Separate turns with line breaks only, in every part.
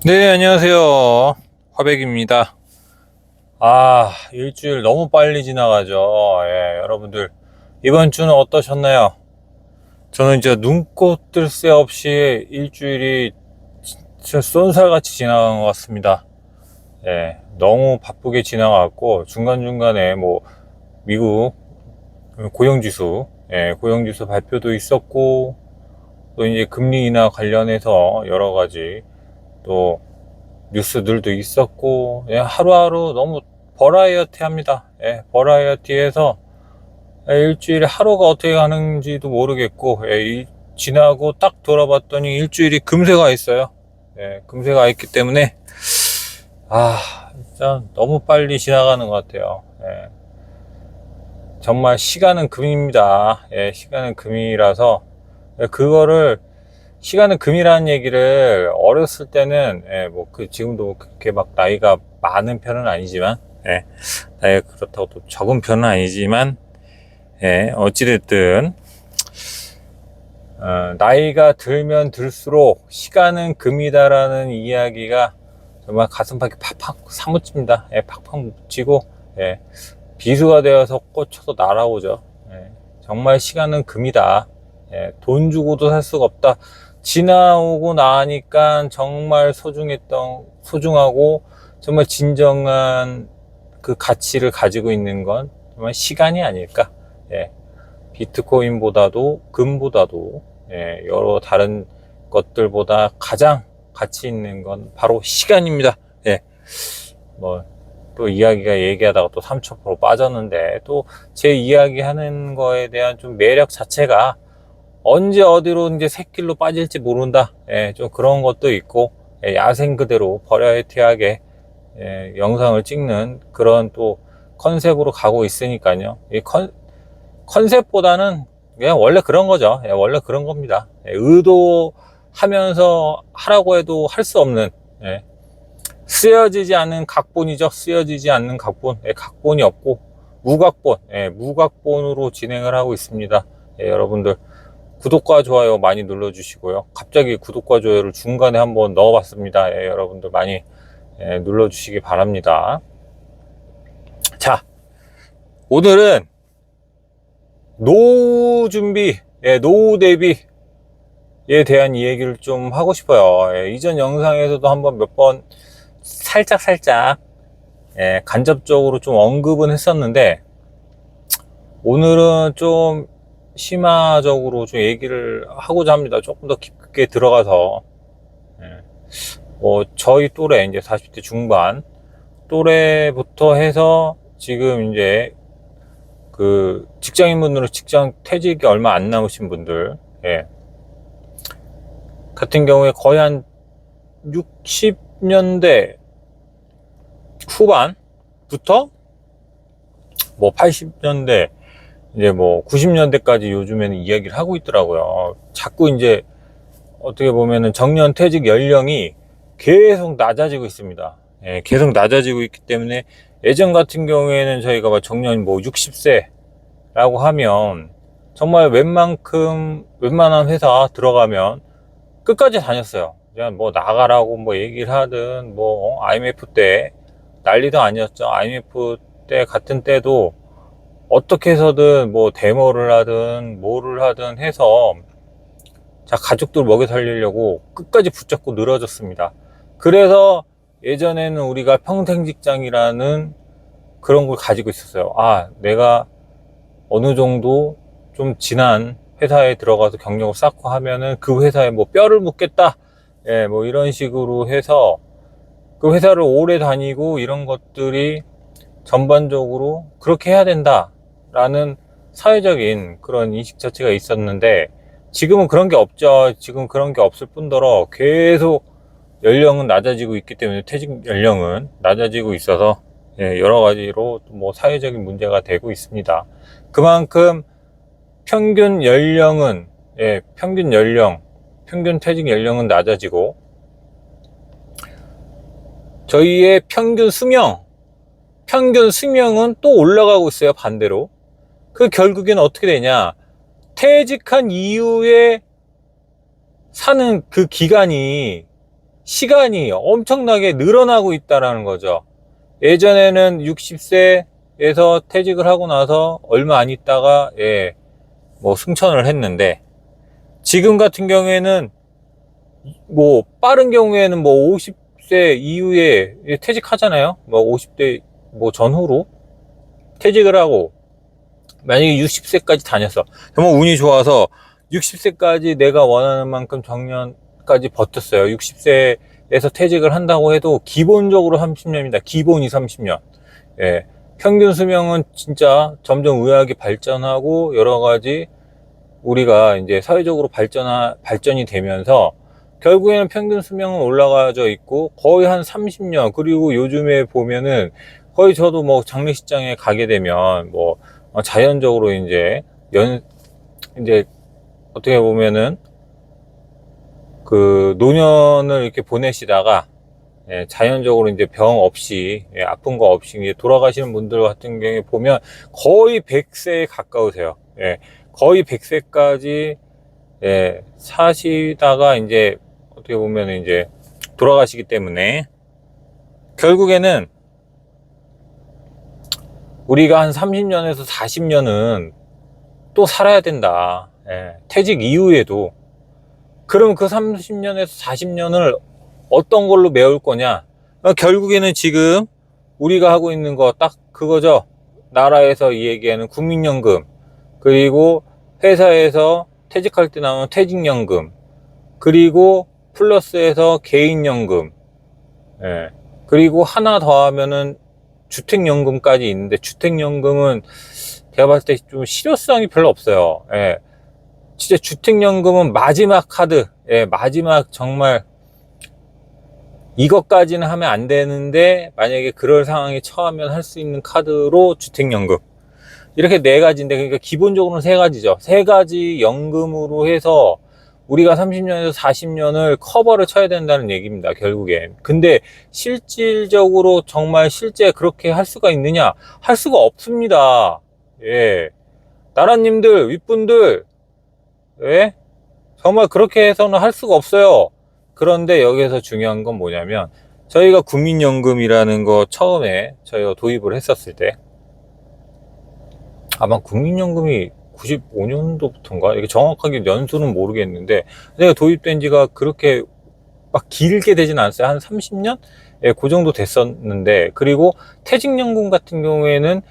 네, 안녕하세요. 화백입니다. 일주일 너무 빨리 지나가죠. 예, 여러분들, 이번 주는 어떠셨나요? 저는 이제 눈꽃 뜰 새 없이 일주일이 진짜 쏜살같이 지나간 것 같습니다. 예, 너무 바쁘게 지나갔고, 중간중간에 뭐, 미국 고용지수, 고용지수 발표도 있었고, 또 이제 금리 인하 관련해서 여러 가지 또 뉴스들도 있었고, 하루하루 너무 버라이어티합니다. 버라이어티해서 일주일에 하루가 어떻게 가는지도 모르겠고, 지나고 딱 돌아봤더니 일주일이 금세가 있어요. 금세가 있기 때문에 진짜 너무 빨리 지나가는 것 같아요. 정말 시간은 금입니다. 시간은 금이라서 그거를 시간은 금이라는 얘기를 어렸을 때는 지금도 그렇게 막 나이가 많은 편은 아니지만 나이가 그렇다고 또 적은 편은 아니지만 어찌됐든 나이가 들면 들수록 시간은 금이다라는 이야기가 정말 가슴팍에 팍팍 사무칩니다. 팍팍 묻히고 비수가 되어서 꽂혀서 날아오죠. 정말 시간은 금이다. 돈 주고도 살 수가 없다. 지나오고 나니까 정말 소중하고 정말 진정한 그 가치를 가지고 있는 건 정말 시간이 아닐까. 비트코인보다도 금보다도 여러 다른 것들보다 가장 가치 있는 건 바로 시간입니다. 또 이야기가 얘기하다가 또 3초 빠졌는데, 또 제 이야기 하는 거에 대한 좀 매력 자체가 언제 어디로 이제 새길로 빠질지 모른다. 좀 그런 것도 있고, 야생 그대로 버라이어티하게 영상을 찍는 그런 또 컨셉으로 가고 있으니까요. 이 컨셉보다는 그냥 원래 그런 거죠. 원래 그런 겁니다. 의도하면서 하라고 해도 할 수 없는, 쓰여지지 않는 각본이죠. 쓰여지지 않는 각본. 각본이 없고 무각본, 무각본으로 진행을 하고 있습니다. 여러분들 구독과 좋아요 많이 눌러주시고요. 갑자기 구독과 좋아요를 중간에 한번 넣어봤습니다. 여러분들 많이 눌러주시기 바랍니다. 자, 오늘은 노후 준비, 노후 대비에 대한 이야기를 좀 하고 싶어요. 이전 영상에서도 한번 몇 번 살짝 간접적으로 좀 언급은 했었는데, 오늘은 좀 심화적으로 좀 얘기를 하고자 합니다. 조금 더 깊게 들어가서 저희 또래 이제 40대 중반 또래부터 해서 지금 이제 그 직장인분들은 직장 퇴직이 얼마 안 남으신 분들 같은 경우에 거의 한 60년대 후반부터 뭐 80년대 이제 뭐 90년대까지 요즘에는 이야기를 하고 있더라고요. 자꾸 이제 어떻게 보면은 정년 퇴직 연령이 계속 낮아지고 있습니다. 계속 낮아지고 있기 때문에 예전 같은 경우에는 저희가 막 정년 뭐 60세라고 하면 정말 웬만한 회사 들어가면 끝까지 다녔어요. 그냥 뭐 나가라고 뭐 얘기를 하든 뭐 IMF 때 난리도 아니었죠. IMF 때 같은 때도 어떻게 해서든 뭐 데모를 하든 뭐를 하든 해서 가족들 먹여 살리려고 끝까지 붙잡고 늘어졌습니다. 그래서 예전에는 우리가 평생 직장이라는 그런 걸 가지고 있었어요. 내가 어느 정도 좀 지난 회사에 들어가서 경력을 쌓고 하면은 그 회사에 뭐 뼈를 묻겠다. 뭐 이런 식으로 해서 그 회사를 오래 다니고 이런 것들이 전반적으로 그렇게 해야 된다라는 사회적인 그런 인식 자체가 있었는데, 지금은 그런 게 없죠. 지금 그런 게 없을 뿐더러 계속 연령은 낮아지고 있기 때문에 퇴직 연령은 낮아지고 있어서 여러 가지로 뭐 사회적인 문제가 되고 있습니다. 그만큼 평균 연령은 평균 퇴직 연령은 낮아지고 저희의 평균 수명은 또 올라가고 있어요. 반대로. 그 결국에는 어떻게 되냐? 퇴직한 이후에 사는 그 기간이 시간이 엄청나게 늘어나고 있다라는 거죠. 예전에는 60세에서 퇴직을 하고 나서 얼마 안 있다가 뭐 승천을 했는데, 지금 같은 경우에는 뭐 빠른 경우에는 뭐 50세 이후에 퇴직하잖아요. 뭐 50대 뭐 전후로 퇴직을 하고, 만약에 60세까지 다녔어. 정말 운이 좋아서 60세까지 내가 원하는 만큼 정년까지 버텼어요. 60세에서 퇴직을 한다고 해도 기본적으로 30년입니다. 기본이 30년. 예. 평균 수명은 진짜 점점 의학이 발전하고 여러 가지 우리가 이제 사회적으로 발전이 되면서 결국에는 평균 수명은 올라가져 있고 거의 한 30년, 그리고 요즘에 보면은 거의 저도 뭐 장례식장에 가게 되면 뭐 자연적으로 이제 어떻게 보면은 그 노년을 이렇게 보내시다가 자연적으로 이제 병 없이, 아픈 거 없이 이제 돌아가시는 분들 같은 경우에 보면 거의 100세에 가까우세요. 거의 100세까지 사시다가 이제 어떻게 보면 이제 돌아가시기 때문에 결국에는 우리가 한 30년에서 40년은 또 살아야 된다. 퇴직 이후에도. 그럼 그 30년에서 40년을 어떤 걸로 메울 거냐? 결국에는 지금 우리가 하고 있는 거 딱 그거죠. 나라에서 얘기하는 국민연금, 그리고 회사에서 퇴직할 때 나오는 퇴직연금, 그리고 플러스에서 개인연금, 그리고 하나 더 하면은 주택연금까지 있는데, 주택연금은 제가 봤을 때 좀 실효성이 별로 없어요. 진짜 주택연금은 마지막 카드, 마지막 정말 이것까지는 하면 안 되는데 만약에 그럴 상황에 처하면 할 수 있는 카드로 주택연금. 이렇게 네 가지인데, 그러니까 기본적으로는 세 가지죠. 세 가지 연금으로 해서 우리가 30년에서 40년을 커버를 쳐야 된다는 얘기입니다, 결국엔. 근데 실질적으로 정말 실제 그렇게 할 수가 있느냐? 할 수가 없습니다. 나라님들, 윗분들, 정말 그렇게 해서는 할 수가 없어요. 그런데 여기서 중요한 건 뭐냐면, 저희가 국민연금이라는 거 처음에 저희가 도입을 했었을 때, 아마 국민연금이 95년도부터인가? 이게 정확하게 연수는 모르겠는데, 제가 도입된 지가 그렇게 막 길게 되진 않았어요. 한 30년? 그 정도 됐었는데, 그리고 퇴직연금 같은 경우에는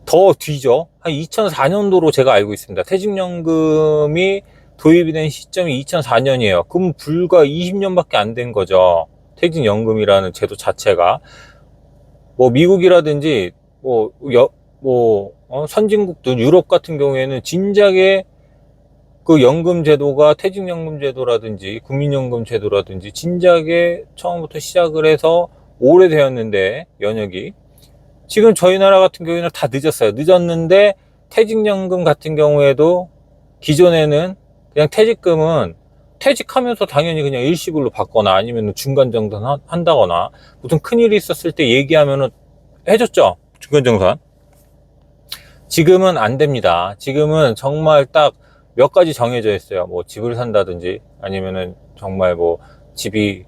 더 뒤죠. 한 2004년도로 제가 알고 있습니다. 퇴직연금이 도입이 된 시점이 2004년이에요. 그럼 불과 20년밖에 안 된 거죠. 퇴직연금이라는 제도 자체가. 뭐 미국이라든지 선진국들, 유럽 같은 경우에는 진작에 그 연금 제도가 퇴직연금 제도라든지 국민연금 제도라든지 진작에 처음부터 시작을 해서 오래되었는데, 연역이. 지금 저희 나라 같은 경우에는 다 늦었어요. 늦었는데 퇴직연금 같은 경우에도 기존에는 그냥 퇴직금은 퇴직하면서 당연히 그냥 일시불로 받거나 아니면 중간정산 한다거나 무슨 큰일이 있었을 때 얘기하면은 해줬죠. 중간정산. 지금은 안 됩니다. 지금은 정말 딱 몇 가지 정해져 있어요. 뭐 집을 산다든지 아니면은 정말 뭐 집이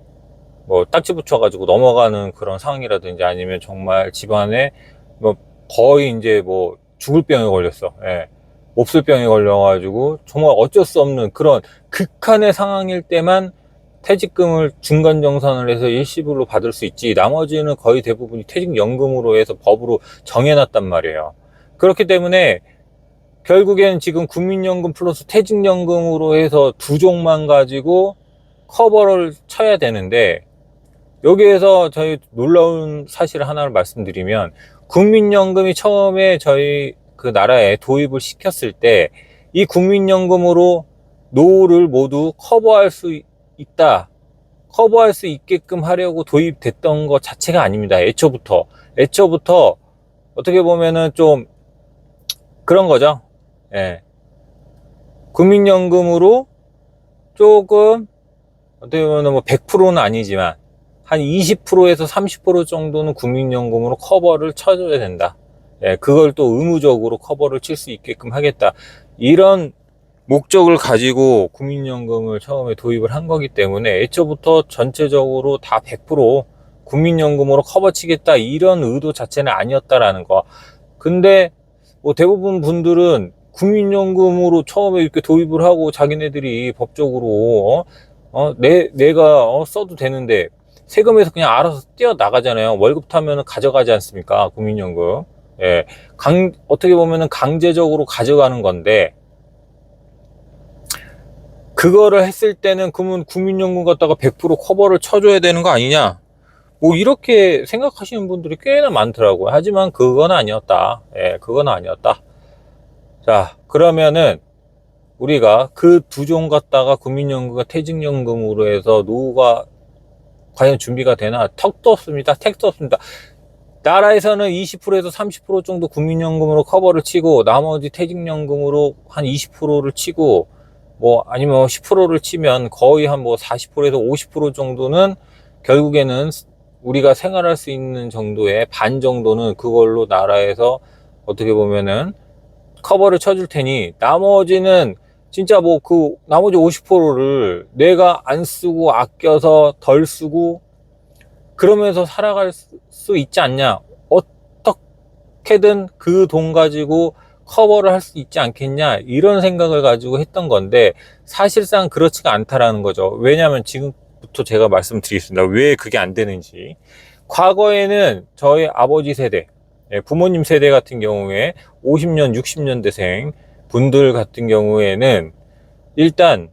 뭐 딱지 붙여가지고 넘어가는 그런 상황이라든지 아니면 정말 집안에 뭐 거의 이제 뭐 죽을 병에 걸렸어. 몹쓸 병에 걸려가지고 정말 어쩔 수 없는 그런 극한의 상황일 때만 퇴직금을 중간정산을 해서 일시불로 받을 수 있지, 나머지는 거의 대부분이 퇴직연금으로 해서 법으로 정해놨단 말이에요. 그렇기 때문에 결국엔 지금 국민연금 플러스 퇴직연금으로 해서 두 종만 가지고 커버를 쳐야 되는데, 여기에서 저희 놀라운 사실 하나를 말씀드리면, 국민연금이 처음에 저희 그 나라에 도입을 시켰을 때 이 국민연금으로 노후를 모두 커버할 수 있다, 커버할 수 있게끔 하려고 도입됐던 것 자체가 아닙니다. 애초부터 어떻게 보면은 좀 그런 거죠. 국민연금으로 조금 어떻게 보면 뭐 100%는 아니지만 한 20%에서 30% 정도는 국민연금으로 커버를 쳐줘야 된다. 그걸 또 의무적으로 커버를 칠 수 있게끔 하겠다. 이런 목적을 가지고 국민연금을 처음에 도입을 한 거기 때문에 애초부터 전체적으로 다 100% 국민연금으로 커버치겠다 이런 의도 자체는 아니었다라는 거. 근데 뭐 대부분 분들은 국민연금으로 처음에 이렇게 도입을 하고 자기네들이 법적으로 내가 써도 되는데 세금에서 그냥 알아서 뛰어나가잖아요. 월급 타면은 가져가지 않습니까? 국민연금. 예. 어떻게 보면은 강제적으로 가져가는 건데, 그거를 했을 때는 그러면 국민연금 갖다가 100% 커버를 쳐줘야 되는 거 아니냐? 뭐 이렇게 생각하시는 분들이 꽤나 많더라고요. 하지만 그건 아니었다. 예, 그건 아니었다. 자, 그러면은 우리가 그 두 종 갖다가 국민연금과 퇴직연금으로 해서 노후가 과연 준비가 되나? 턱도 없습니다. 택도 없습니다. 나라에서는 20%에서 30% 정도 국민연금으로 커버를 치고 나머지 퇴직연금으로 한 20%를 치고 뭐 아니면 10%를 치면 거의 한 뭐 40%에서 50% 정도는 결국에는 우리가 생활할 수 있는 정도의 반 정도는 그걸로 나라에서 어떻게 보면은 커버를 쳐줄 테니 나머지는 진짜 뭐 그 나머지 50%를 내가 안 쓰고 아껴서 덜 쓰고 그러면서 살아갈 수 있지 않냐. 어떻게든 그 돈 가지고 커버를 할 수 있지 않겠냐. 이런 생각을 가지고 했던 건데 사실상 그렇지가 않다라는 거죠. 왜냐하면 지금부터 제가 말씀드리겠습니다. 왜 그게 안 되는지. 과거에는 저희 아버지 세대, 부모님 세대 같은 경우에 50년, 60년대생 분들 같은 경우에는 일단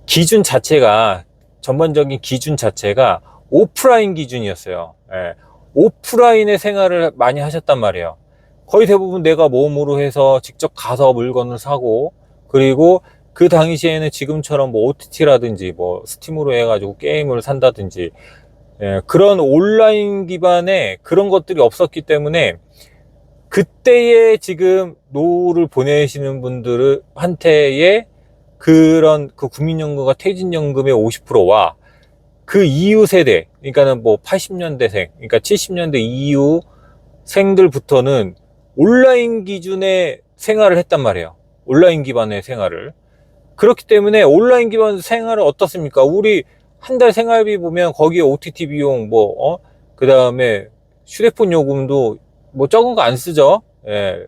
기준 자체가 전반적인 기준 자체가 오프라인 기준이었어요. 예, 오프라인의 생활을 많이 하셨단 말이에요. 거의 대부분 내가 몸으로 해서 직접 가서 물건을 사고 그리고 그 당시에는 지금처럼 뭐 OTT라든지 뭐 스팀으로 해가지고 게임을 산다든지 예, 그런 온라인 기반의 그런 것들이 없었기 때문에 그때의 지금 노후를 보내시는 분들한테의 그런 그 국민연금과 퇴직연금의 50%와 그 이후 세대, 그러니까는 뭐 80년대생, 그러니까 70년대 이후 생들부터는 온라인 기준의 생활을 했단 말이에요. 온라인 기반의 생활을. 그렇기 때문에 온라인 기반 생활은 어떻습니까? 우리 한 달 생활비 보면 거기에 OTT 비용, 그 다음에 휴대폰 요금도 뭐 적은 거 안 쓰죠? 예.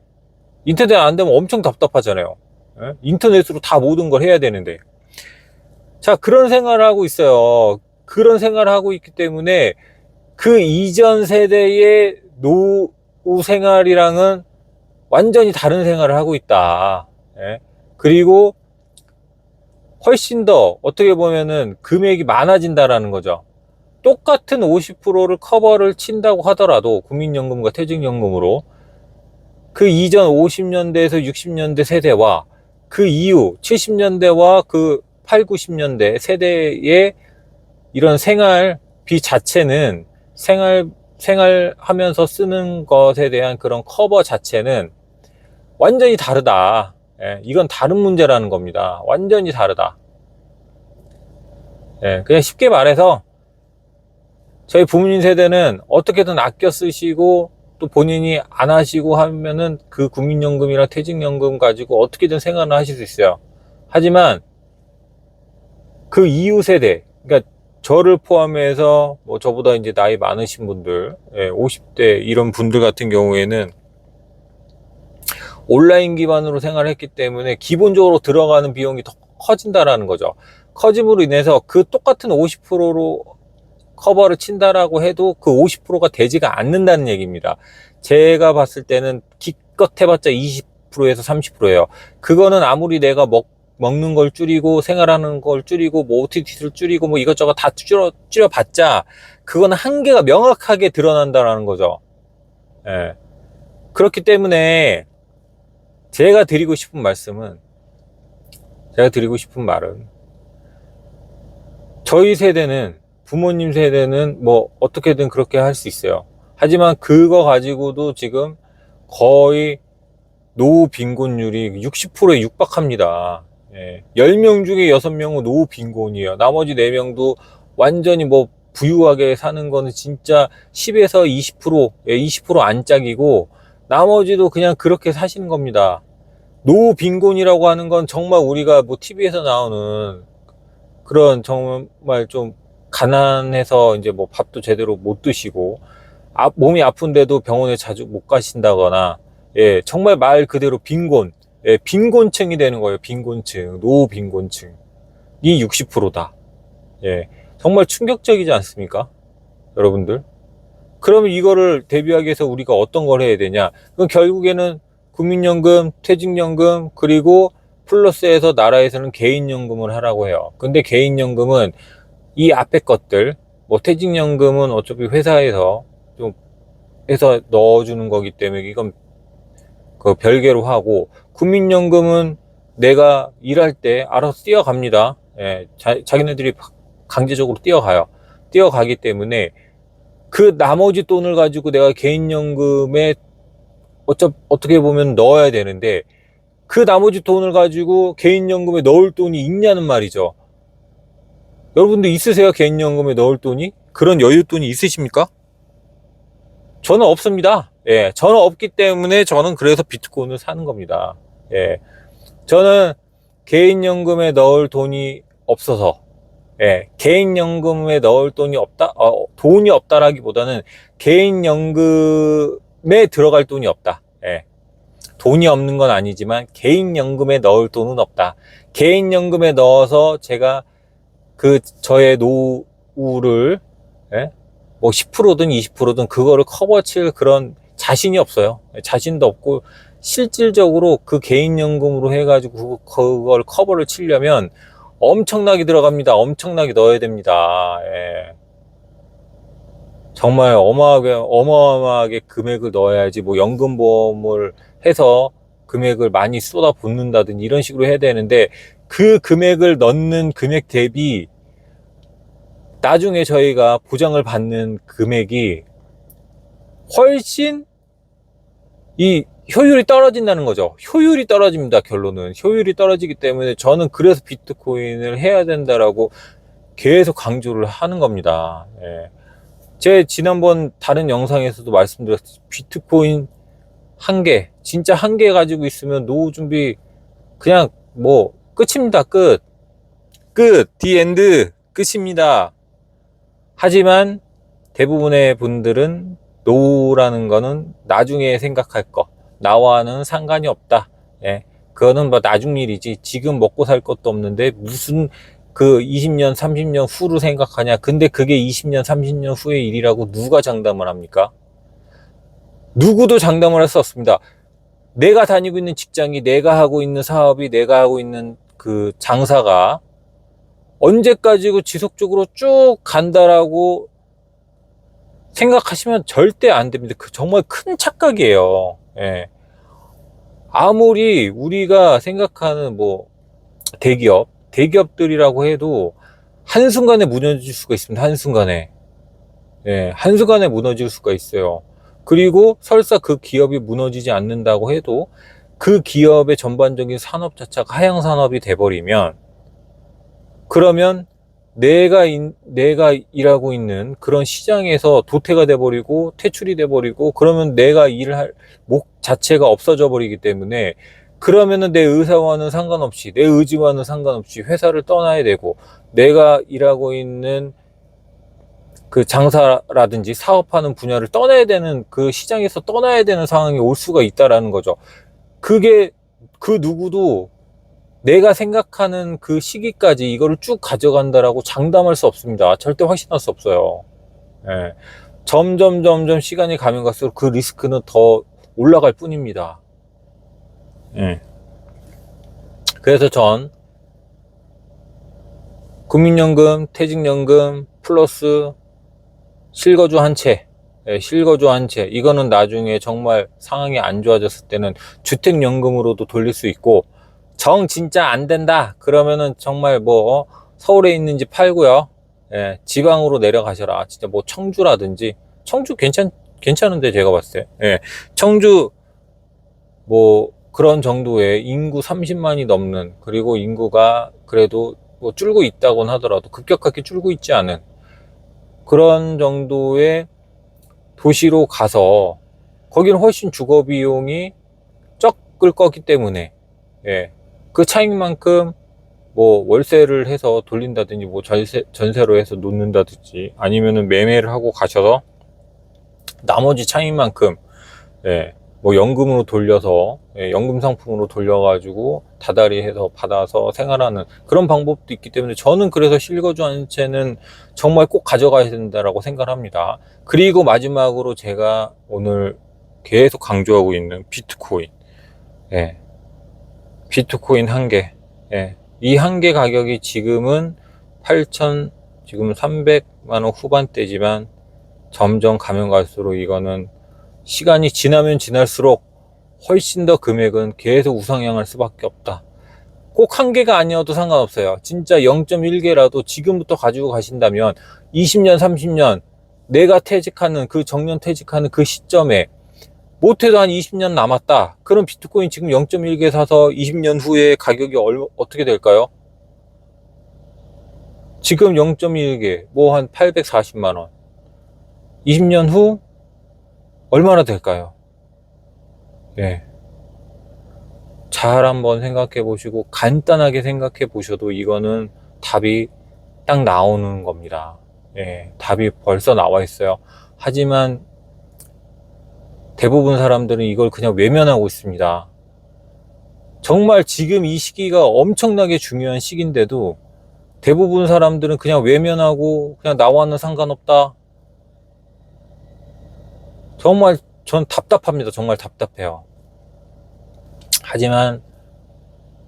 인터넷 안 되면 엄청 답답하잖아요. 예? 인터넷으로 다 모든 걸 해야 되는데. 자, 그런 생활을 하고 있어요. 그런 생활을 하고 있기 때문에 그 이전 세대의 노후 생활이랑은 완전히 다른 생활을 하고 있다. 예? 그리고 훨씬 더 어떻게 보면은 금액이 많아진다라는 거죠. 똑같은 50%를 커버를 친다고 하더라도 국민연금과 퇴직연금으로 그 이전 50년대에서 60년대 세대와 그 이후 70년대와 그 8, 90년대 세대의 이런 생활비 자체는 생활하면서 쓰는 것에 대한 그런 커버 자체는 완전히 다르다. 예, 이건 다른 문제라는 겁니다. 완전히 다르다. 예, 그냥 쉽게 말해서 저희 부모님 세대는 어떻게든 아껴 쓰시고 또 본인이 안 하시고 하면은 그 국민연금이나 퇴직연금 가지고 어떻게든 생활을 하실 수 있어요. 하지만 그 이후 세대, 그러니까 저를 포함해서 뭐 저보다 이제 나이 많으신 분들, 50대 이런 분들 같은 경우에는 온라인 기반으로 생활했기 때문에 기본적으로 들어가는 비용이 더 커진다라는 거죠. 커짐으로 인해서 그 똑같은 50%로 커버를 친다라고 해도 그 50%가 되지가 않는다는 얘기입니다. 제가 봤을 때는 기껏 해봤자 20%에서 30%예요. 그거는 아무리 내가 먹는 걸 줄이고 생활하는 걸 줄이고 뭐 OTT를 줄이고 뭐 이것저것 다 줄여봤자 그거는 한계가 명확하게 드러난다라는 거죠. 예. 그렇기 때문에 제가 드리고 싶은 말은 저희 세대는 부모님 세대는 뭐 어떻게든 그렇게 할 수 있어요. 하지만 그거 가지고도 지금 거의 노후 빈곤율이 60%에 육박합니다. 10명 중에 6명은 노후 빈곤이에요. 나머지 4명도 완전히 뭐 부유하게 사는 거는 진짜 10에서 20%, 20% 안짝이고 나머지도 그냥 그렇게 사시는 겁니다. 노후 빈곤이라고 하는 건 정말 우리가 뭐 TV에서 나오는 그런 정말 좀 가난해서 이제 뭐 밥도 제대로 못 드시고 몸이 아픈데도 병원에 자주 못 가신다거나, 예, 정말 말 그대로 빈곤, 예, 빈곤층이 되는 거예요. 빈곤층, 노후 빈곤층이 60%다. 예, 정말 충격적이지 않습니까? 여러분들. 그러면 이거를 대비하기 위해서 우리가 어떤 걸 해야 되냐? 그럼 결국에는 국민연금, 퇴직연금, 그리고 플러스에서 나라에서는 개인연금을 하라고 해요. 근데 개인연금은 이 앞에 것들, 뭐 퇴직연금은 어차피 회사에서 좀 해서 넣어주는 거기 때문에 이건 그 별개로 하고, 국민연금은 내가 일할 때 알아서 뛰어갑니다. 예, 자기네들이 강제적으로 뛰어가기 때문에 그 나머지 돈을 가지고 내가 개인연금에 어떻게 보면 넣어야 되는데, 그 나머지 돈을 가지고 개인연금에 넣을 돈이 있냐는 말이죠. 여러분들 있으세요? 개인연금에 넣을 돈이? 그런 여윳돈이 있으십니까? 저는 없습니다. 예, 저는 없기 때문에 저는 그래서 비트코인을 사는 겁니다. 예, 저는 개인연금에 넣을 돈이 없어서, 예, 개인연금에 넣을 돈이 없다, 돈이 없다라기보다는 개인연금에 들어갈 돈이 없다. 예, 돈이 없는 건 아니지만 개인연금에 넣을 돈은 없다. 개인연금에 넣어서 제가 저의 노후를, 예? 뭐 10%든 20%든 그거를 커버칠 그런 자신이 없어요. 자신도 없고, 실질적으로 그 개인연금으로 해가지고 그걸 커버를 치려면 엄청나게 들어갑니다. 엄청나게 넣어야 됩니다. 예. 정말 어마어마하게 금액을 넣어야지, 뭐 연금보험을 해서 금액을 많이 쏟아붓는다든지 이런 식으로 해야 되는데, 그 금액을 넣는 금액 대비 나중에 저희가 보장을 받는 금액이 훨씬 이 효율이 떨어진다는 거죠. 효율이 떨어집니다. 결론은 효율이 떨어지기 때문에 저는 그래서 비트코인을 해야 된다라고 계속 강조를 하는 겁니다. 예. 제 지난번 다른 영상에서도 말씀드렸듯이 비트코인 한 개, 진짜 한 개 가지고 있으면 노후 준비 그냥 뭐 끝입니다. 끝, 디 엔드, 끝입니다. 하지만 대부분의 분들은 노후라는 거는 나중에 생각할 거, 나와는 상관이 없다. 예, 그거는 뭐 나중 일이지, 지금 먹고 살 것도 없는데 무슨 그 20년 30년 후를 생각하냐. 근데 그게 20년 30년 후의 일이라고 누가 장담을 합니까? 누구도 장담을 할 수 없습니다. 내가 다니고 있는 직장이, 내가 하고 있는 사업이, 내가 하고 있는 그 장사가 언제까지고 지속적으로 쭉 간다라고 생각하시면 절대 안 됩니다. 그 정말 큰 착각이에요. 예. 아무리 우리가 생각하는 뭐 대기업들이라고 해도 한순간에 무너질 수가 있습니다. 한순간에. 예, 한순간에 무너질 수가 있어요. 그리고 설사 그 기업이 무너지지 않는다고 해도 그 기업의 전반적인 산업 자체가 하향 산업이 돼버리면, 그러면 내가 일하고 있는 그런 시장에서 도태가 돼버리고 퇴출이 돼버리고, 그러면 내가 일할 목 자체가 없어져 버리기 때문에, 그러면은 내 의사와는 상관없이, 내 의지와는 상관없이 회사를 떠나야 되고, 내가 일하고 있는 그 장사라든지 사업하는 분야를 떠나야 되는, 그 시장에서 떠나야 되는 상황이 올 수가 있다라는 거죠. 그게 그 누구도 내가 생각하는 그 시기까지 이거를 쭉 가져간다라고 장담할 수 없습니다. 절대 확신할 수 없어요. 예. 점점 시간이 가면 갈수록 그 리스크는 더 올라갈 뿐입니다. 예. 그래서 전 국민연금, 퇴직연금 플러스 실거주 한 채, 예, 실거주 한 채, 이거는 나중에 정말 상황이 안 좋아졌을 때는 주택연금으로도 돌릴 수 있고, 진짜 안 된다 그러면은 정말 뭐 서울에 있는 집 팔고요, 예, 지방으로 내려가셔라. 진짜 뭐 청주라든지, 청주 괜찮은데 제가 봤을 때, 예, 청주 뭐 그런 정도의 인구 30만이 넘는, 그리고 인구가 그래도 뭐 줄고 있다곤 하더라도 급격하게 줄고 있지 않은 그런 정도의 도시로 가서, 거기는 훨씬 주거 비용이 적을 거기 때문에, 예. 그 차익만큼 뭐 월세를 해서 돌린다든지 뭐 전세로 해서 놓는다든지 아니면은 매매를 하고 가셔서 나머지 차익만큼 예, 뭐 연금으로 돌려서 예, 연금 상품으로 돌려가지고 다달이 해서 받아서 생활하는 그런 방법도 있기 때문에 저는 그래서 실거주 한 채는 정말 꼭 가져가야 된다라고 생각합니다. 그리고 마지막으로 제가 오늘 계속 강조하고 있는 비트코인. 예, 비트코인 한 개. 예, 이 한 개 가격이 지금은 8천, 지금은 300만 원 후반대지만 점점 가면 갈수록 이거는 시간이 지나면 지날수록 훨씬 더 금액은 계속 우상향할 수밖에 없다. 꼭 한 개가 아니어도 상관없어요. 진짜 0.1개라도 지금부터 가지고 가신다면 20년, 30년 내가 퇴직하는 그 정년 퇴직하는 그 시점에 못해도 한 20년 남았다. 그럼 비트코인 지금 0.1개 사서 20년 후에 가격이 어떻게 될까요? 지금 0.1개 뭐 한 840만 원. 20년 후 얼마나 될까요? 예. 잘 한번 생각해 보시고 간단하게 생각해 보셔도 이거는 답이 딱 나오는 겁니다. 예, 답이 벌써 나와 있어요. 하지만 대부분 사람들은 이걸 그냥 외면하고 있습니다. 정말 지금 이 시기가 엄청나게 중요한 시기인데도 대부분 사람들은 그냥 외면하고 그냥 나와는 상관없다. 정말 전 답답합니다. 정말 답답해요. 하지만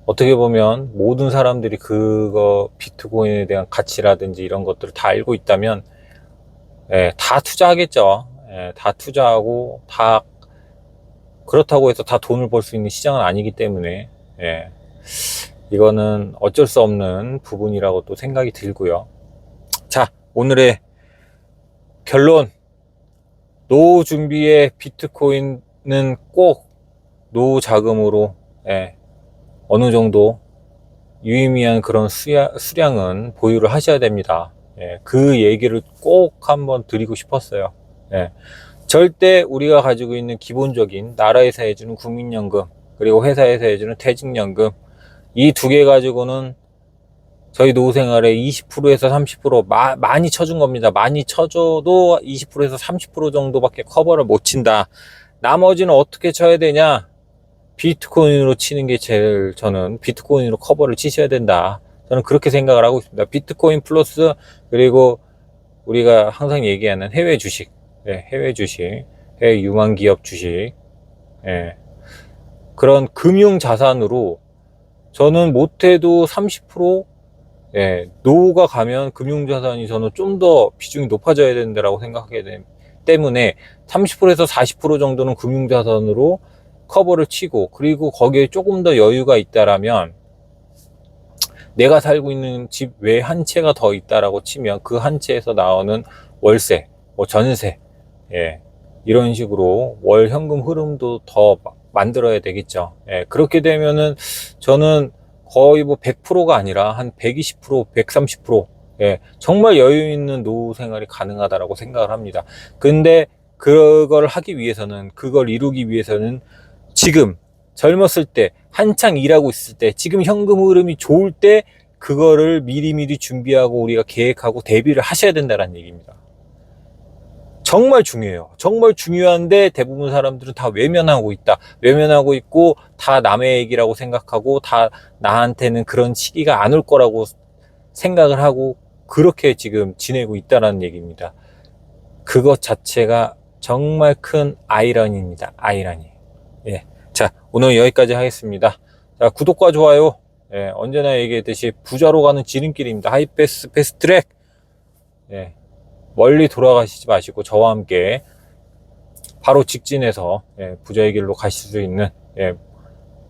어떻게 보면 모든 사람들이 그거 비트코인에 대한 가치라든지 이런 것들을 다 알고 있다면 예, 다 투자하겠죠. 예, 다 투자하고 다 그렇다고 해서 다 돈을 벌 수 있는 시장은 아니기 때문에 예, 이거는 어쩔 수 없는 부분이라고 또 생각이 들고요. 자, 오늘의 결론. 노후 준비에 비트코인은 꼭 노후 자금으로 예, 어느 정도 유의미한 그런 수량은 보유를 하셔야 됩니다. 예, 그 얘기를 꼭 한번 드리고 싶었어요. 예, 절대 우리가 가지고 있는 기본적인 나라에서 해주는 국민연금 그리고 회사에서 해주는 퇴직연금 이 두 개 가지고는 저희 노후생활에 20%에서 30% 많이 쳐준 겁니다. 많이 쳐줘도 20%에서 30% 정도밖에 커버를 못 친다. 나머지는 어떻게 쳐야 되냐? 비트코인으로 치는 게 제일 저는 비트코인으로 커버를 치셔야 된다. 저는 그렇게 생각을 하고 있습니다. 비트코인 플러스 그리고 우리가 항상 얘기하는 해외 주식, 예, 해외 주식, 해외 유망 기업 주식, 예, 그런 금융 자산으로 저는 못해도 30% 예, 노후가 가면 금융 자산이 저는 좀 더 비중이 높아져야 된다라고 생각하기 때문에 30%에서 40% 정도는 금융 자산으로 커버를 치고 그리고 거기에 조금 더 여유가 있다라면 내가 살고 있는 집 외에 한 채가 더 있다라고 치면 그 한 채에서 나오는 월세, 뭐 전세, 예, 이런 식으로 월 현금 흐름도 더 만들어야 되겠죠. 예, 그렇게 되면은 저는 거의 뭐 100%가 아니라 한 120%, 130%, 예, 정말 여유 있는 노후 생활이 가능하다라고 생각을 합니다. 근데 그걸 하기 위해서는, 그걸 이루기 위해서는 지금 젊었을 때 한창 일하고 있을 때 지금 현금 흐름이 좋을 때 그거를 미리미리 준비하고 우리가 계획하고 대비를 하셔야 된다는 얘기입니다. 정말 중요해요. 정말 중요한데 대부분 사람들은 다 외면하고 있다. 외면하고 있고 다 남의 얘기라고 생각하고 다 나한테는 그런 시기가 안 올 거라고 생각을 하고 그렇게 지금 지내고 있다는 얘기입니다. 그것 자체가 정말 큰 아이러니입니다. 아이러니. 예. 자, 오늘 여기까지 하겠습니다. 자, 구독과 좋아요. 예, 언제나 얘기했듯이 부자로 가는 지름길입니다. 하이패스 패스트트랙. 예, 멀리 돌아가시지 마시고 저와 함께 바로 직진해서 예, 부자의 길로 가실 수 있는 예,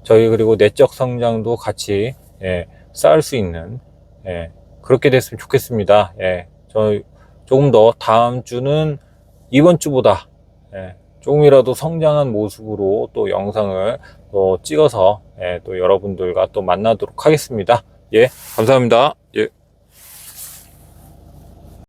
저희 그리고 내적 성장도 같이 예, 쌓을 수 있는 예, 그렇게 됐으면 좋겠습니다. 예, 저 조금 더 다음 주는 이번 주보다 예, 조금이라도 성장한 모습으로 또 영상을 또 찍어서 예, 또 여러분들과 또 만나도록 하겠습니다. 예, 감사합니다. 예.